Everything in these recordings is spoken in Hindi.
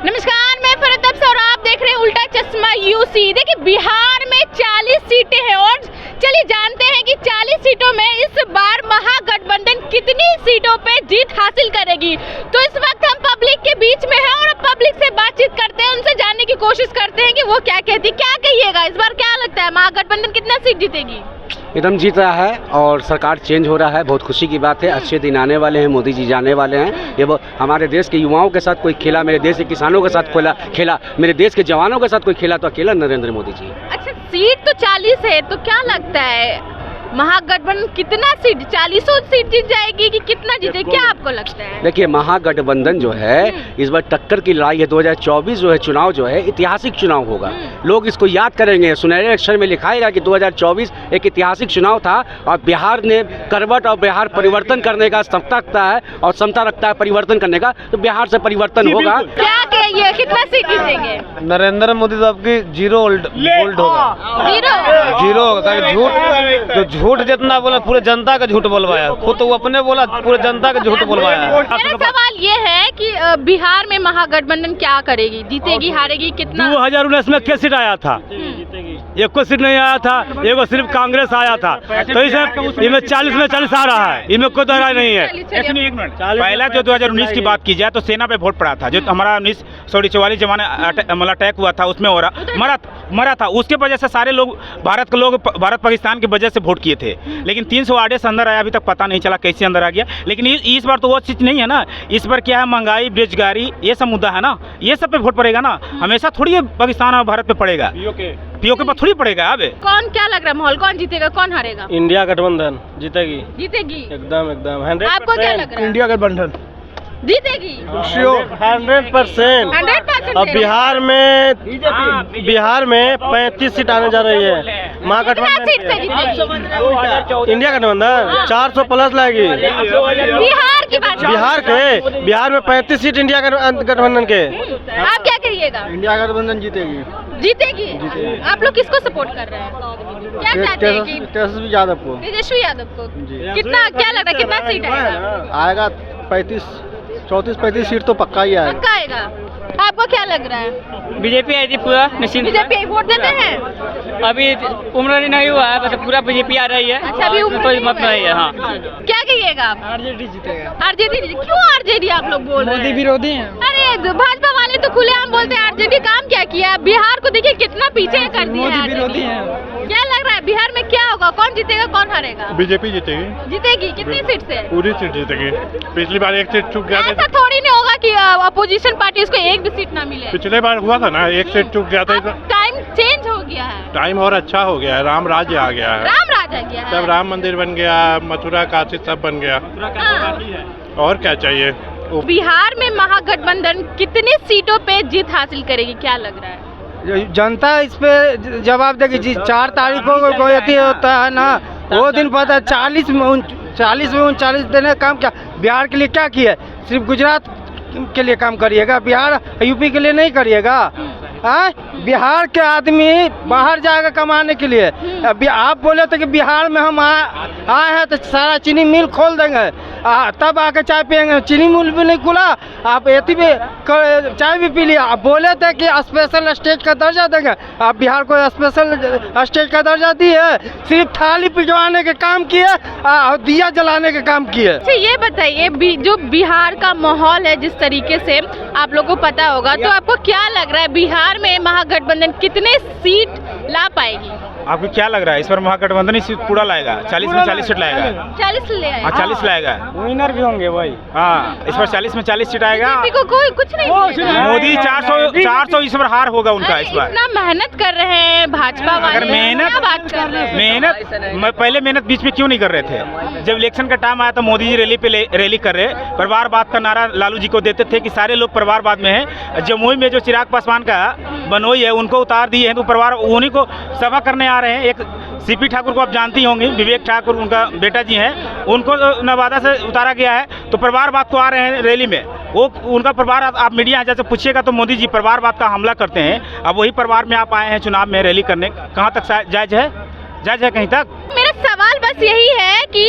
नमस्कार, मैं फरदब और आप देख रहे हैं उल्टा चश्मा यूसी। देखिए, बिहार में 40 सीटें हैं और चलिए जानते हैं कि 40 सीटों में इस बार महागठबंधन कितनी सीटों पे जीत हासिल करेगी। तो इस वक्त हम पब्लिक के बीच में हैं और पब्लिक से बातचीत करते हैं, उनसे जानने की कोशिश करते हैं कि वो क्या कहती है। क्या कहिएगा, इस बार क्या लगता है महागठबंधन कितना सीट जीतेगी? एकदम जीत रहा है और सरकार चेंज हो रहा है, बहुत खुशी की बात है। अच्छे दिन आने वाले हैं, मोदी जी जाने वाले हैं। ये हमारे देश के युवाओं के साथ कोई खेला, मेरे देश के किसानों के साथ खेला, मेरे देश के जवानों के साथ कोई खेला तो अकेला नरेंद्र मोदी जी। अच्छा, सीट तो 40 है, तो क्या लगता है महागठबंधन कितना सीट, 40 सीट जीत जाएगी कि कितना जीतेगी, क्या आपको लगता है? देखिए, महागठबंधन जो है इस बार टक्कर की लड़ाई है। 2024 जो है चुनाव जो है ऐतिहासिक चुनाव होगा। लोग इसको याद करेंगे, सुनहरे अक्षर में लिखाएगा कि 2024 एक ऐतिहासिक चुनाव था और बिहार ने करवट और बिहार परिवर्तन करने का क्षमता रखता है और क्षमता रखता है परिवर्तन करने का, तो बिहार से परिवर्तन होगा। क्या कहिए, कितना सीट जीतेंगे? नरेंद्र मोदी साहब की जीरो होगा, जीरो होगा। झूठ जितना बोला पूरे जनता का झूठ बोलवाया, खुद तो वो अपने बोला, पूरे जनता का झूठ बोलवाया। मेरा सवाल ये है कि बिहार में महागठबंधन क्या करेगी, जीतेगी हारेगी कितना? 2019 में क्या सीट आया था? एक को सीट नहीं आया था, एक को सिर्फ कांग्रेस आया था। तो इसमें 40 में 40 आ रहा है, इनमें कोई दरार नहीं है। एक मिनट, पहला जो 2019 की बात की जाए तो सेना पे वोट पड़ा था, जो हमारा 1944 जमाने मतलब अटैक हुआ था, उसमें मरा था। उसके वजह से सारे लोग भारत पाकिस्तान की वजह से वोट किए थे। लेकिन 300 आड़े से अंदर आया, अभी तक पता नहीं चला कैसे अंदर आ गया। लेकिन इस बार तो वो चीज़ नहीं है ना। इस बार क्या है, महंगाई, बेरोजगारी, ये सब मुद्दा है ना, ये सब पे वोट पड़ेगा ना। हमेशा थोड़ी पाकिस्तान और भारत पे पड़ेगा, पीओके पर थोड़ी पड़ेगा। अब कौन, क्या लग रहा है माहौल, कौन जीतेगा, कौन हारेगा? इंडिया गठबंधन जीतेगी, एकदम 100%। आपको क्या लग रहा है? इंडिया गठबंधन जीतेगी 100%। 100%। अब बिहार में 35 सीट आने जा रही है। महागठबंधन सीट से जीतेगी इंडिया गठबंधन 400 प्लस लाएगी। बिहार की बात, बिहार में 35 सीट इंडिया गठबंधन के। आप क्या कहिएगा? इंडिया गठबंधन जीतेगी। आप लोग किसको सपोर्ट कर रहे हैं? क्या चाहते हैं कि तेजस्वी यादव को? तेजस्वी यादव को। कितना, क्या लग रहा है कितना सीट आएगा? 34-35 सीट तो पक्का ही आएगा। पक्का आएगा। आपको क्या लग रहा है? बीजेपी आई थी पूरा निश्चिंत। बीजेपी वोट देते हैं? अभी उम्र नहीं हुआ है, बस पूरा बीजेपी आ रही है। अच्छा, अभी उम्र कोई मत नहीं है। हाँ, क्या कहिएगा आप? आरजेडी जीतेगा। आरजेडी? क्यों आरजेडी आप लोग बोल रहे हैं? मोदी विरोधी हैं। अरे भाजपा वाले तो खुलेआम बोलते हैं आरजेडी काम क्या किया, बिहार को देखिए कितना पीछे कर दिया। मोदी विरोधी हैं। क्या लग रहा है बिहार में क्या होगा, कौन जीतेगा, कौन हारेगा? बीजेपी जीतेगी। जीतेगी कितनी सीट से? पूरी सीट जीतेगी। पिछली बार एक सीट चूक गया था। ऐसा थोड़ी नहीं होगा कि अपोजिशन पार्टी उसको एक भी सीट ना मिले। पिछले बार हुआ था ना, एक सीट चूक गया था। टाइम चेंज हो गया है, टाइम और अच्छा हो गया है, राम राज्य आ गया है, राम राज आ गया है, सब राम मंदिर बन गया, मथुरा काशी सब बन गया। और क्या चाहिए? बिहार में महागठबंधन कितनी सीटों पे जीत हासिल करेगी, क्या लग रहा है? जनता इस पे जवाब देगी जी। 4 तारीख को कोई अति होता है ना, वो दिन पता है 40 में 39 दिन काम क्या बिहार के लिए क्या किया? सिर्फ गुजरात के लिए काम करिएगा, बिहार यूपी के लिए नहीं करिएगा। बिहार के आदमी बाहर जाएगा कमाने के लिए। अभी आप बोले थे कि बिहार में हम आए हैं तो सारा चीनी मिल खोल देंगे, तब आके चाय पियेंगे। चीनी मिल भी नहीं खुला, आप एती भी चाय भी पी लिया। आप बोले थे कि स्पेशल स्टेट का दर्जा देंगे, आप बिहार को स्पेशल स्टेट का दर्जा दिए, सिर्फ थाली पिटवाने के काम किए और दिया जलाने के काम किए। अच्छा, ये बताइए जो बिहार का माहौल है जिस तरीके से आप लोगों को पता होगा, तो आपको क्या लग रहा है बिहार में महागठबंधन कितने सीट ला पाएगी? आपको क्या लग रहा है इस बार महागठबंधन सीट पूरा लाएगा? 40 में 40 सीट लाएगा। 40 ले आएगा। 40 लाएगा। विनर भी होंगे भाई। हाँ, इस बार 40 में 40 सीट आएगा। बीजेपी को कोई कुछ नहीं मिलेगा। मोदी 400 इस बार हार होगा उनका इस बार। इतना मेहनत कर रहे हैं भाजपा वाले, अगर क्या बात कर रहे हैं? पहले मेहनत बीच में क्यों नहीं कर रहे थे? जब इलेक्शन का टाइम आया तो मोदी जी रैली कर रहे, परिवारवाद का नारा लालू जी को देते थे कि सारे लोग परिवारवाद में हैं। जमुई में जो चिराग पासवान का बनोई है उनको उतार दिए हैं, तो परिवार उन्हीं को सभा करने आ रहे हैं। एक सीपी ठाकुर को आप जानती होंगी, विवेक ठाकुर उनका बेटा जी हैं, उनको नवादा से उतारा गया है, तो परिवारवाद को आ रहे हैं रैली में। वो उनका परिवार, आप मीडिया जैसे पूछिएगा तो मोदी जी परिवारवाद का हमला करते हैं। अब वही परिवार में आप आए हैं चुनाव में रैली करने, कहाँ तक जायज़ है? जायज़ है कहीं तक? मेरा सवाल बस यही है कि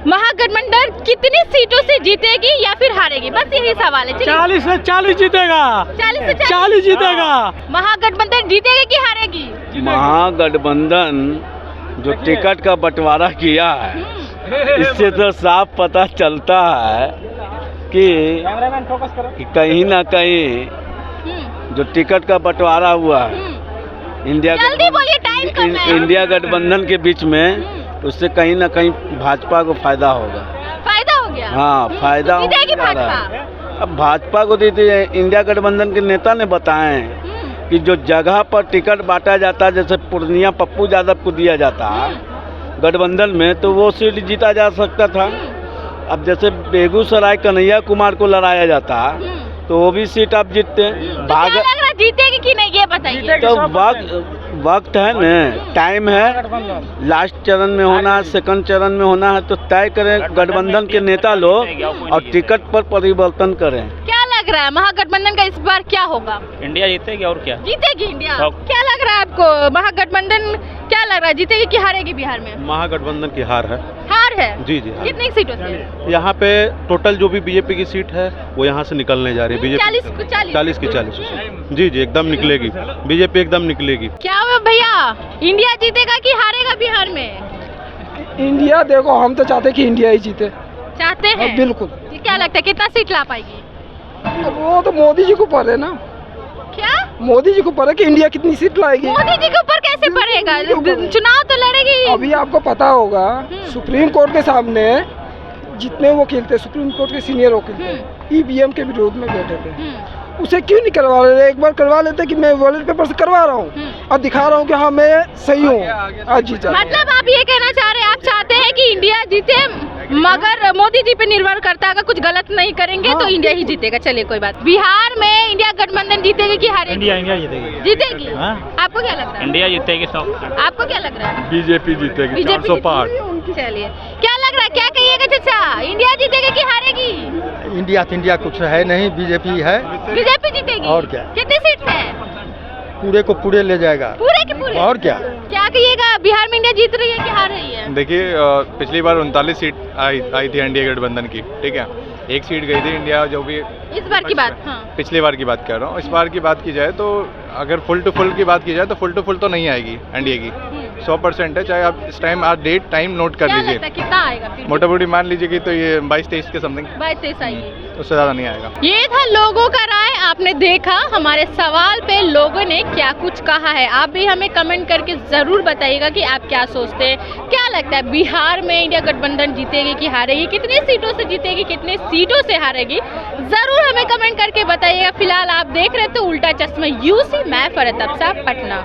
महागठबंधन कितनी सीटों से जीतेगी या फिर हारेगी, बस यही सवाल है। 40 से 40 जीतेगा, 40 से 40 जीतेगा। महागठबंधन जीतेगी कि हारेगी? महागठबंधन जो टिकट का बंटवारा किया है, इससे तो साफ पता चलता है कि कहीं ना कहीं जो टिकट का बंटवारा हुआ है जल्दी बोलिए, टाइम कम है। इंडिया गठबंधन के बीच में, उससे कहीं ना कहीं भाजपा को फायदा होगा। फायदा हो गया? हाँ, फायदा हो जीतेगी जा रहा भाजपा? है। अब भाजपा को देते इंडिया गठबंधन के नेता ने बताए कि जो जगह पर टिकट बांटा जाता है, जैसे पूर्णिया पप्पू यादव को दिया जाता है गठबंधन में, तो वो सीट जीता जा सकता था। अब जैसे बेगूसराय कन्हैया कुमार को लड़ाया जाता तो वो भी सीट आप जीतते। क्या लग रहा है, जीतेगी कि नहीं ये बताइए। तो वक्त है न, टाइम है, लास्ट चरण में होना है, सेकंड चरण में होना है, तो तय करें गठबंधन के नेता लोग और टिकट पर परिवर्तन करें। क्या लग रहा है महागठबंधन का इस बार क्या होगा? इंडिया जीतेगी और क्या? जीतेगी इंडिया। क्या लग रहा है आपको, महागठबंधन क्या लग रहा है, जीतेगी कि हारेगी बिहार में? महागठबंधन की हार है। हार है? जी जी। कितनी सीटों से? यहाँ पे टोटल जो भी बीजेपी की सीट है वो यहाँ से निकलने जा रही है। बीजेपी 40 की 40। जी जी, एकदम निकलेगी बीजेपी, एकदम निकलेगी। क्या हुआ भैया, इंडिया जीतेगा कि हारेगा बिहार में? इंडिया देखो, हम तो चाहते कि इंडिया ही जीते। चाहते हैं? बिल्कुल। क्या लगता है कितना सीट ला पाएगी? वो तो मोदी जी को ऊपर है ना। क्या मोदी जी को ऊपर है कि इंडिया कितनी सीट लाएगी। मोदी जी के ऊपर कैसे पड़ेगा, चुनाव तो लड़ेगी। अभी आपको पता होगा सुप्रीम कोर्ट के सामने जितने वकील थे, सुप्रीम कोर्ट के सीनियर वकील थे, ईवीएम के विरोध में बैठे थे। उसे क्यों नहीं करवा रहे? एक बार करवा लेते कि मैं बैलेट पेपर से करवा रहा हूँ और दिखा रहा हूँ कि हाँ मैं सही हूँ, आज जीता। मतलब आप ये कहना चाह रहे हैं, आप चाहते हैं कि इंडिया जीते, मगर मोदी जी पे निर्भर करता है, अगर कुछ गलत नहीं करेंगे तो इंडिया ही जीतेगा। चलिए कोई बात। बिहार में इंडिया गठबंधन जीतेगी कि हारेगी? इंडिया जीतेगी। जीतेगी? आपको क्या लगता है? इंडिया जीतेगी 100। आपको क्या लग रहा है? बीजेपी जीतेगी 400 पार। चलिए, क्या लग रहा है, क्या कहिएगा चाचा, इंडिया जीतेगी कि हारेगी? इंडिया कुछ है नहीं, बीजेपी है। बीजेपी जीतेगी? और क्या? कितनी सीट है? पूरे को पूरे ले जाएगा। पूरे के पूरे? और क्या? क्या कहिएगा, बिहार में इंडिया जीत रही है कि हार रही है? देखिए, पिछली बार 39 सीट आई थी एनडीए गठबंधन की, ठीक है। एक सीट गई थी इंडिया, जो भी इस बार की बात। हाँ। पिछली बार की बात कर रहा हूँ। इस बार की बात की जाए तो अगर फुल टू फुल की बात की जाए तो फुल टू फुल तो नहीं आएगी एनडीए की। 100% है। चाहे आप इस टाइम आप डेट टाइम नोट कर क्या लीजिए। लगता है कितना आएगा फिर? मोटा मोटी मान लीजिए कि तो ये 22-23 के समथिंग, 22-23 आएगी। उससे ज़्यादा नहीं आएगा। ये था लोगों का राय। आपने देखा हमारे सवाल पे लोगों ने क्या कुछ कहा है। आप भी हमें कमेंट करके जरूर बताइएगा कि आप क्या सोचते हैं, क्या लगता है बिहार में इंडिया गठबंधन जीतेगी कि हारेगी, कितनी सीटों से जीतेगी, कितने सीटों से हारेगी, जरूर हमें कमेंट करके बताइएगा। फिलहाल आप देख रहे थे उल्टा चश्मा यूसी, मैं फरत अफसा, पटना।